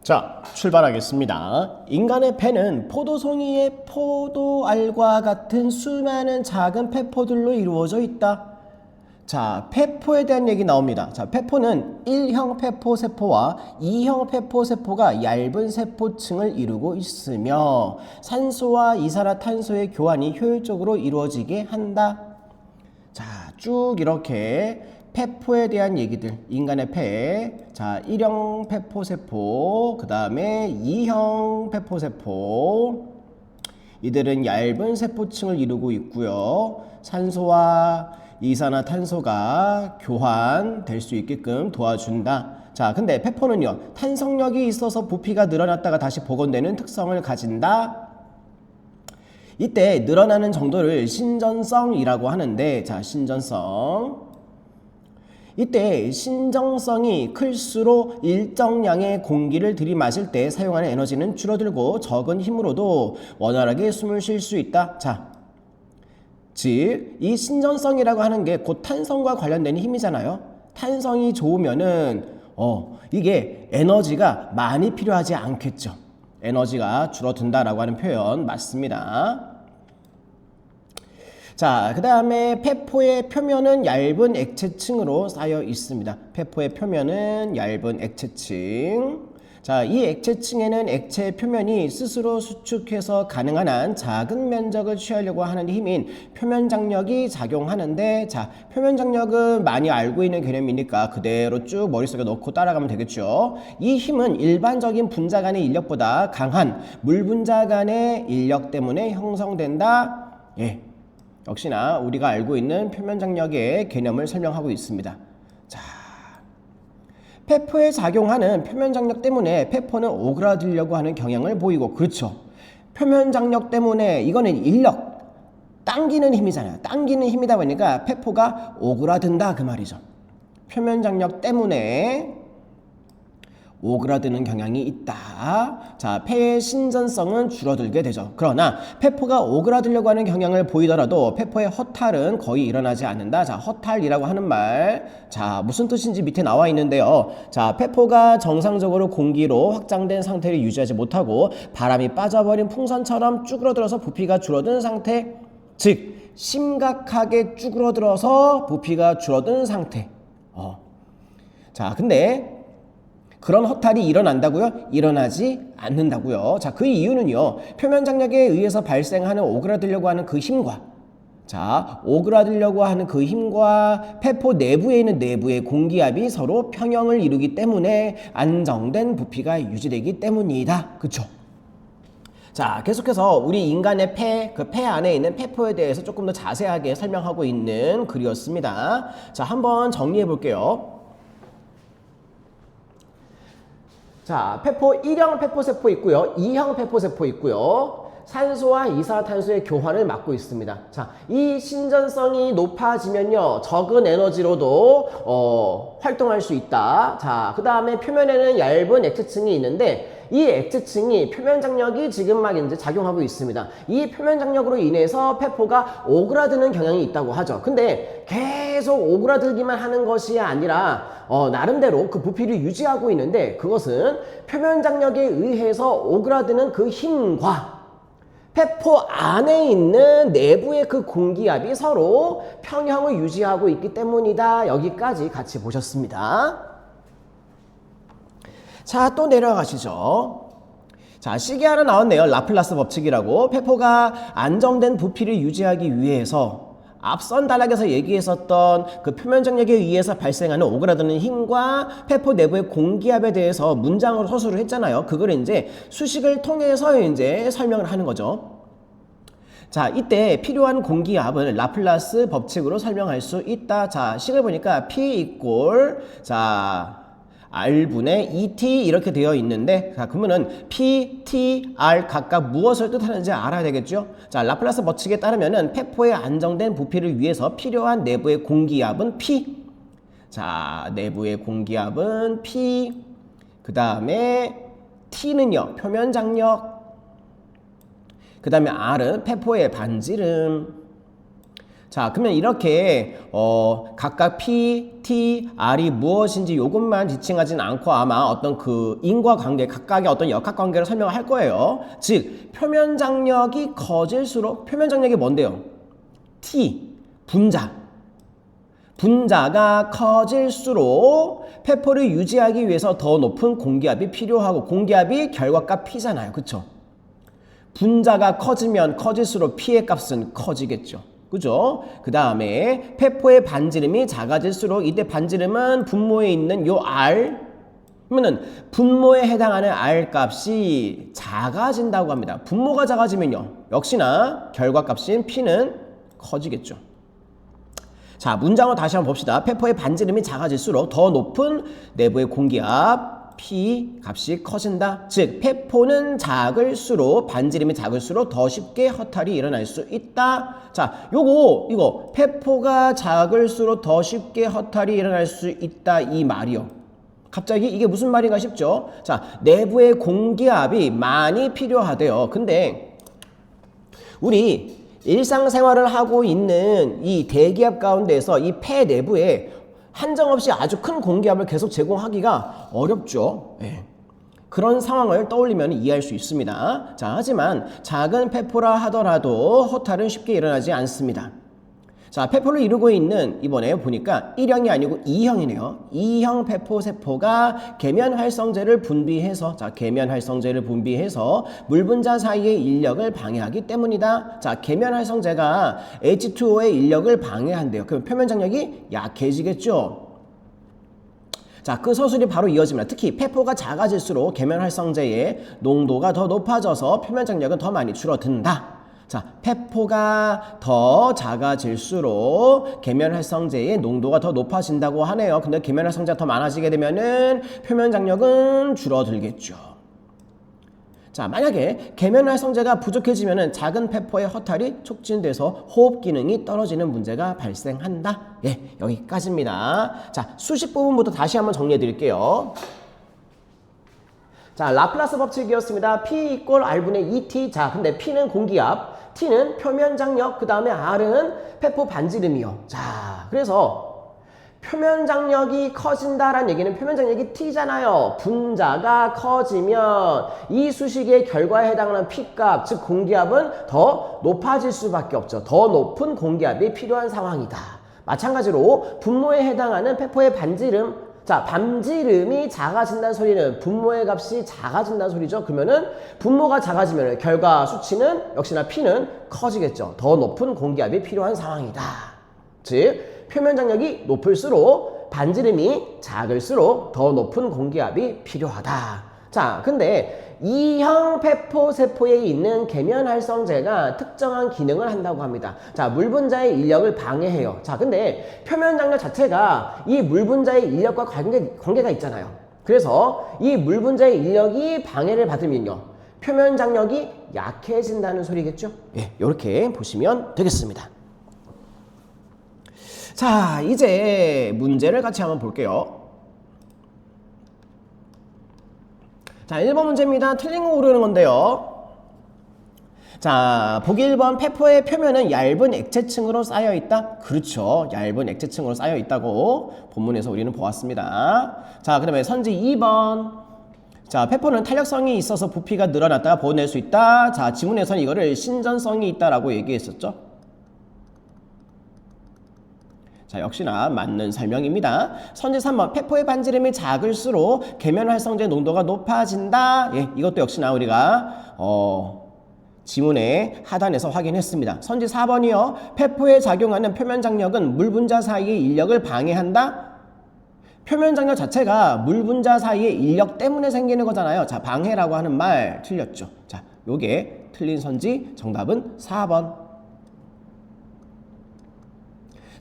자, 출발하겠습니다. 인간의 폐는 포도송이의 포도알과 같은 수많은 작은 폐포들로 이루어져 있다. 자, 폐포에 대한 얘기 나옵니다. 자, 폐포는 1형 폐포세포와 2형 폐포세포가 얇은 세포층을 이루고 있으며 산소와 이산화탄소의 교환이 효율적으로 이루어지게 한다. 자, 쭉 이렇게 폐포에 대한 얘기들, 인간의 폐, 자, 1형 폐포세포, 그 다음에 2형 폐포세포, 이들은 얇은 세포층을 이루고 있고요. 산소와 이산화탄소가 교환될 수 있게끔 도와준다. 자, 근데 폐포는요, 탄성력이 있어서 부피가 늘어났다가 다시 복원되는 특성을 가진다. 이때 늘어나는 정도를 신전성이라고 하는데, 자, 신전성. 이때 신전성이 클수록 일정량의 공기를 들이마실 때 사용하는 에너지는 줄어들고 적은 힘으로도 원활하게 숨을 쉴 수 있다. 자, 즉, 이 신전성이라고 하는 게 곧 탄성과 관련된 힘이잖아요. 탄성이 좋으면은 이게 에너지가 많이 필요하지 않겠죠. 에너지가 줄어든다라고 하는 표현 맞습니다. 자, 그 다음에 폐포의 표면은 얇은 액체층으로 쌓여 있습니다. 폐포의 표면은 얇은 액체층. 자, 이 액체층에는 액체 표면이 스스로 수축해서 가능한 한 작은 면적을 취하려고 하는 힘인 표면 장력이 작용하는데, 자, 표면 장력은 많이 알고 있는 개념이니까 그대로 쭉 머릿속에 넣고 따라가면 되겠죠. 이 힘은 일반적인 분자 간의 인력보다 강한 물 분자 간의 인력 때문에 형성된다. 예. 역시나 우리가 알고 있는 표면 장력의 개념을 설명하고 있습니다. 자, 폐포에 작용하는 표면 장력 때문에 폐포는 오그라들려고 하는 경향을 보이고, 그렇죠. 표면 장력 때문에 이거는 인력, 당기는 힘이잖아요. 당기는 힘이다 보니까 폐포가 오그라든다 그 말이죠. 표면 장력 때문에 오그라드는 경향이 있다. 자, 폐의 신전성은 줄어들게 되죠. 그러나 폐포가 오그라들려고 하는 경향을 보이더라도 폐포의 허탈은 거의 일어나지 않는다. 자, 허탈이라고 하는 말, 자, 무슨 뜻인지 밑에 나와 있는데요. 자, 폐포가 정상적으로 공기로 확장된 상태를 유지하지 못하고 바람이 빠져버린 풍선처럼 쭈그러들어서 부피가 줄어든 상태, 즉 심각하게 쭈그러들어서 부피가 줄어든 상태. 자, 근데 그런 허탈이 일어난다고요? 일어나지 않는다고요. 자, 그 이유는요, 표면 장력에 의해서 발생하는 오그라들려고 하는 그 힘과, 자, 오그라들려고 하는 그 힘과 폐포 내부에 있는 내부의 공기압이 서로 평형을 이루기 때문에 안정된 부피가 유지되기 때문이다. 그쵸? 자, 계속해서 우리 인간의 폐, 그 폐 안에 있는 폐포에 대해서 조금 더 자세하게 설명하고 있는 글이었습니다. 자, 한번 정리해 볼게요. 자, 폐포 1형 폐포세포 있고요. 2형 폐포세포 있고요. 산소와 이산화탄소의 교환을 맡고 있습니다. 자, 이 신전성이 높아지면요, 적은 에너지로도 활동할 수 있다. 자, 그 다음에 표면에는 얇은 액체층이 있는데 이 액체층이 표면 장력이 지금 막 이제 작용하고 있습니다. 이 표면 장력으로 인해서 폐포가 오그라드는 경향이 있다고 하죠. 근데 계속 오그라들기만 하는 것이 아니라 나름대로 그 부피를 유지하고 있는데, 그것은 표면 장력에 의해서 오그라드는 그 힘과 폐포 안에 있는 내부의 그 공기압이 서로 평형을 유지하고 있기 때문이다. 여기까지 같이 보셨습니다. 자, 또 내려가시죠. 자, 시계 하나 나왔네요. 라플라스 법칙이라고. 폐포가 안정된 부피를 유지하기 위해서 앞선 단락에서 얘기했었던 그 표면 장력에 의해서 발생하는 오그라드는 힘과 폐포 내부의 공기압에 대해서 문장으로 서술을 했잖아요. 그걸 이제 수식을 통해서 이제 설명을 하는 거죠. 자, 이때 필요한 공기압을 라플라스 법칙으로 설명할 수 있다. 자, 식을 보니까 P 이꼴, 자, R분의 ET 이렇게 되어 있는데, 자, 그러면은 P, T, R 각각 무엇을 뜻하는지 알아야 되겠죠? 자, 라플라스 법칙에 따르면은 폐포의 안정된 부피를 위해서 필요한 내부의 공기압은 P. 자, 내부의 공기압은 P. 그 다음에 T는요, 표면 장력. 그 다음에 R은 폐포의 반지름. 자, 그러면 이렇게 각각 P, T, R이 무엇인지 요것만 지칭하진 않고 아마 어떤 그 인과관계, 각각의 어떤 역학관계를 설명할 거예요. 즉, 표면 장력이 커질수록 표면 장력이 뭔데요? T, 분자가 커질수록 페포를 유지하기 위해서 더 높은 공기압이 필요하고 공기압이 결과값 P잖아요. 그쵸? 분자가 커지면 커질수록 P의 값은 커지겠죠. 그죠? 그 다음에 페포의 반지름이 작아질수록 이때 반지름은 분모에 있는 요 R 그러면은 분모에 해당하는 R 값이 작아진다고 합니다. 분모가 작아지면요. 역시나 결과값인 P는 커지겠죠. 자, 문장으로 다시 한번 봅시다. 페포의 반지름이 작아질수록 더 높은 내부의 공기압 P 값이 커진다. 즉, 페포는 작을수록 반지름이 작을수록 더 쉽게 허탈이 일어날 수 있다. 자, 이거 페포가 작을수록 더 쉽게 허탈이 일어날 수 있다 이 말이요. 갑자기 이게 무슨 말인가 싶죠? 자, 내부의 공기압이 많이 필요하대요. 근데 우리 일상생활을 하고 있는 이 대기압 가운데서 이 폐 내부에 한정없이 아주 큰 공기압을 계속 제공하기가 어렵죠. 네. 그런 상황을 떠올리면 이해할 수 있습니다. 자, 하지만 작은 페포라 하더라도 허탈은 쉽게 일어나지 않습니다. 자, 페포를 이루고 있는 이번에 보니까 1형이 아니고 2형이네요. 2형 페포 세포가 계면활성제를 분비해서 계면활성제를 분비해서 물분자 사이의 인력을 방해하기 때문이다. 자, 계면활성제가 H2O의 인력을 방해한대요. 그럼 표면 장력이 약해지겠죠. 자, 그 서술이 바로 이어집니다. 특히 페포가 작아질수록 계면활성제의 농도가 더 높아져서 표면 장력은 더 많이 줄어든다. 자, 페포가 더 작아질수록 계면활성제의 농도가 더 높아진다고 하네요. 근데 계면활성제가 더 많아지게 되면은 표면 장력은 줄어들겠죠. 자, 만약에 계면활성제가 부족해지면은 작은 페포의 허탈이 촉진돼서 호흡 기능이 떨어지는 문제가 발생한다. 예, 여기까지입니다. 자, 수식 부분부터 다시 한번 정리해 드릴게요. 자, 라플라스 법칙이었습니다. P 이꼴 R분의 2T. 자, 근데 P는 공기압, T는 표면 장력, 그 다음에 R은 페포 반지름이요. 자, 그래서 표면 장력이 커진다라는 얘기는 표면 장력이 T잖아요. 분자가 커지면 이 수식의 결과에 해당하는 P값, 즉 공기압은 더 높아질 수밖에 없죠. 더 높은 공기압이 필요한 상황이다. 마찬가지로 분모에 해당하는 페포의 반지름, 자, 반지름이 작아진다는 소리는 분모의 값이 작아진다는 소리죠. 그러면은 분모가 작아지면 결과 수치는 역시나 P는 커지겠죠. 더 높은 공기압이 필요한 상황이다. 즉, 표면 장력이 높을수록 반지름이 작을수록 더 높은 공기압이 필요하다. 자, 근데 2형 페포 세포에 있는 계면활성제가 특정한 기능을 한다고 합니다. 자, 물분자의 인력을 방해해요. 자, 근데 표면 장력 자체가 이 물분자의 인력과 관계가 있잖아요. 그래서 이 물분자의 인력이 방해를 받으면요, 표면 장력이 약해진다는 소리겠죠? 예, 이렇게 보시면 되겠습니다. 자, 이제 문제를 같이 한번 볼게요. 자, 1번 문제입니다. 틀린 거 고르는 건데요. 자, 보기 1번 페포의 표면은 얇은 액체층으로 쌓여 있다. 그렇죠. 얇은 액체층으로 쌓여 있다고 본문에서 우리는 보았습니다. 자, 그다음에 선지 2번. 자, 페포는 탄력성이 있어서 부피가 늘어났다가 보호낼 수 있다. 자, 지문에서는 이거를 신전성이 있다라고 얘기했었죠. 자, 역시나 맞는 설명입니다. 선지 3번 페포의 반지름이 작을수록 계면활성제 농도가 높아진다. 예, 이것도 역시나 우리가 지문의 하단에서 확인했습니다. 선지 4번이요. 페포에 작용하는 표면 장력은 물분자 사이의 인력을 방해한다. 표면 장력 자체가 물분자 사이의 인력 때문에 생기는 거잖아요. 자, 방해라고 하는 말 틀렸죠. 자, 요게 틀린 선지 정답은 4번.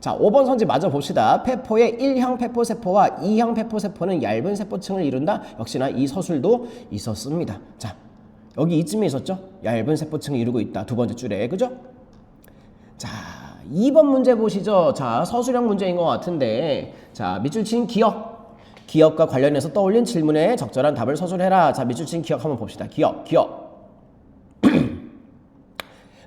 자, 5번 선지 마저 봅시다. 페포의 1형 페포세포와 2형 페포세포는 얇은 세포층을 이룬다. 역시나 이 서술도 있었습니다. 자, 여기 이쯤에 있었죠? 얇은 세포층을 이루고 있다. 두 번째 줄에. 그죠? 자, 2번 문제 보시죠. 자, 서술형 문제인 것 같은데, 자, 밑줄 친 기억. 기억과 관련해서 떠올린 질문에 적절한 답을 서술해라. 자, 밑줄 친 기억 한번 봅시다. 기억.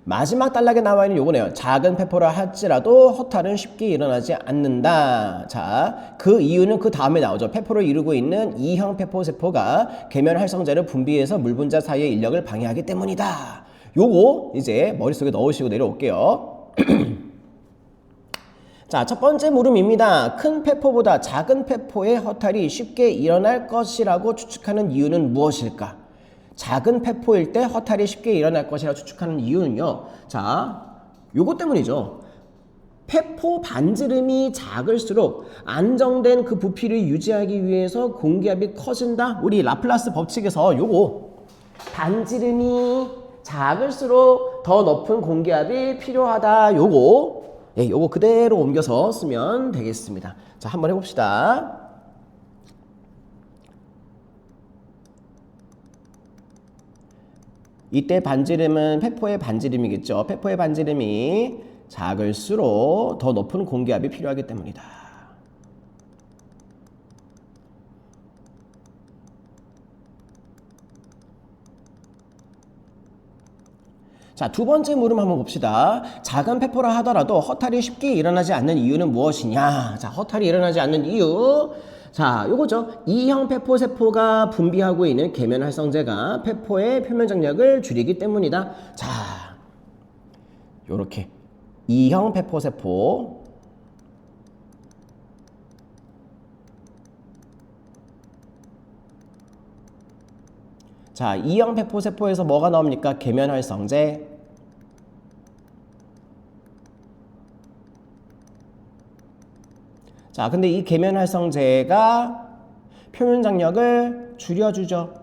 마지막 단락에 나와 있는 요거네요. 작은 폐포라 할지라도 허탈은 쉽게 일어나지 않는다. 자, 그 이유는 그 다음에 나오죠. 폐포를 이루고 있는 E형 폐포 세포가 계면 활성제를 분비해서 물 분자 사이의 인력을 방해하기 때문이다. 요거 이제 머릿속에 넣으시고 내려올게요. 자, 첫 번째 물음입니다. 큰 폐포보다 작은 폐포의 허탈이 쉽게 일어날 것이라고 추측하는 이유는 무엇일까? 작은 폐포일 때 허탈이 쉽게 일어날 것이라고 추측하는 이유는요. 자, 요것 때문이죠. 폐포 반지름이 작을수록 안정된 그 부피를 유지하기 위해서 공기압이 커진다. 우리 라플라스 법칙에서 요거 반지름이 작을수록 더 높은 공기압이 필요하다. 요거 예, 요거 그대로 옮겨서 쓰면 되겠습니다. 자, 한번 해봅시다. 이때 반지름은 폐포의 반지름이겠죠. 폐포의 반지름이 작을수록 더 높은 공기압이 필요하기 때문이다. 자, 두 번째 물음 한번 봅시다. 작은 폐포라 하더라도 허탈이 쉽게 일어나지 않는 이유는 무엇이냐? 자, 허탈이 일어나지 않는 이유. 자, 요거죠. E형 폐포 세포가 분비하고 있는 계면 활성제가 폐포의 표면 장력을 줄이기 때문이다. 자, 요렇게 E형 폐포 세포 자, E형 폐포 세포에서 뭐가 나옵니까? 계면 활성제. 자, 근데 이 계면 활성제가 표면 장력을 줄여주죠.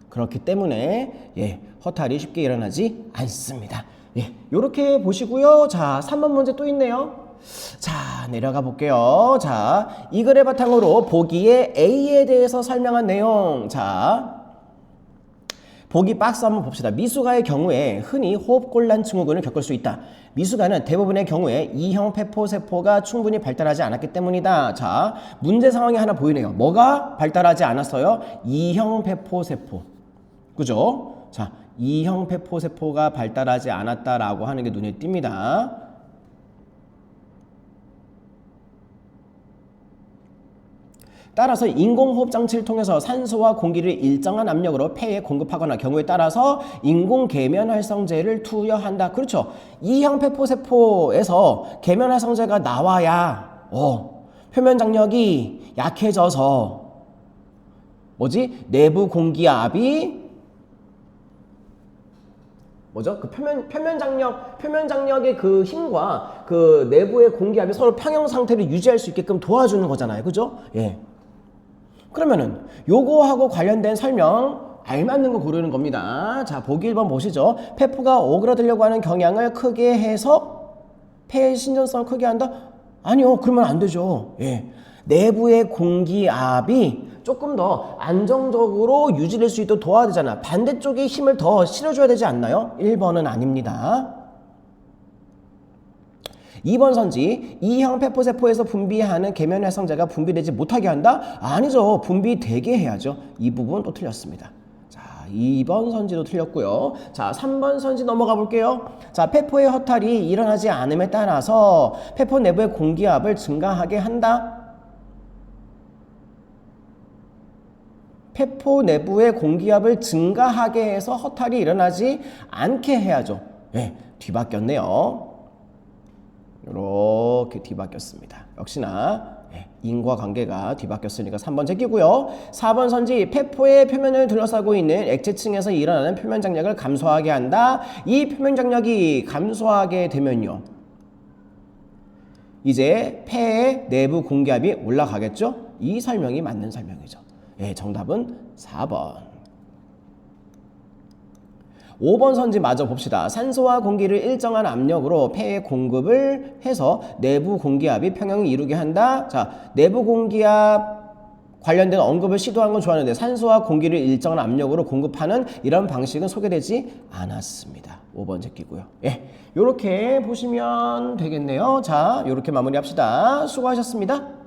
그렇기 때문에 예, 허탈이 쉽게 일어나지 않습니다. 예, 요렇게 보시고요. 자, 3번 문제 또 있네요. 자, 내려가 볼게요. 자, 이 글의 바탕으로 보기에 A에 대해서 설명한 내용. 자, 보기 박스 한번 봅시다. 미숙아의 경우에 흔히 호흡곤란 증후군을 겪을 수 있다. 미숙아는 대부분의 경우에 E형 폐포세포가 충분히 발달하지 않았기 때문이다. 자, 문제 상황이 하나 보이네요. 뭐가 발달하지 않았어요? E형 폐포세포. 그죠? 자, E형 폐포세포가 발달하지 않았다라고 하는 게 눈에 띕니다. 따라서 인공호흡 장치를 통해서 산소와 공기를 일정한 압력으로 폐에 공급하거나 경우에 따라서 인공계면 활성제를 투여한다. 그렇죠. E형 폐포세포에서 계면 활성제가 나와야 표면 장력이 약해져서 뭐지? 내부 공기압이 뭐죠? 그 표면 장력의 그 힘과 그 내부의 공기압이 서로 평형 상태를 유지할 수 있게끔 도와주는 거잖아요. 그죠? 예. 그러면은 요거하고 관련된 설명 알맞는 거 고르는 겁니다. 자, 보기 1번 보시죠. 폐포가 오그라들려고 하는 경향을 크게 해서 폐의 신전성을 크게 한다? 아니요. 그러면 안 되죠. 예. 내부의 공기압이 조금 더 안정적으로 유지될 수 있도록 도와야 되잖아. 반대쪽에 힘을 더 실어줘야 되지 않나요? 1번은 아닙니다. 2번 선지, E형 폐포세포에서 분비하는 계면 활성제가 분비되지 못하게 한다? 아니죠. 분비되게 해야죠. 이 부분 또 틀렸습니다. 자, 2번 선지도 틀렸고요. 자, 3번 선지 넘어가 볼게요. 자, 폐포의 허탈이 일어나지 않음에 따라서 폐포 내부의 공기압을 증가하게 한다? 폐포 내부의 공기압을 증가하게 해서 허탈이 일어나지 않게 해야죠. 네, 뒤바뀌었네요. 이렇게 뒤바뀌었습니다. 역시나 인과관계가 뒤바뀌었으니까 3번 제끼고요. 4번 선지, 폐포의 표면을 둘러싸고 있는 액체층에서 일어나는 표면 장력을 감소하게 한다. 이 표면 장력이 감소하게 되면요, 이제 폐의 내부 공기압이 올라가겠죠? 이 설명이 맞는 설명이죠. 예, 정답은 4번. 5번 선지 마저 봅시다. 산소와 공기를 일정한 압력으로 폐에 공급을 해서 내부 공기압이 평형을 이루게 한다. 자, 내부 공기압 관련된 언급을 시도한 건 좋았는데 산소와 공기를 일정한 압력으로 공급하는 이런 방식은 소개되지 않았습니다. 5번 제끼고요. 예, 요렇게 보시면 되겠네요. 자, 요렇게 마무리합시다. 수고하셨습니다.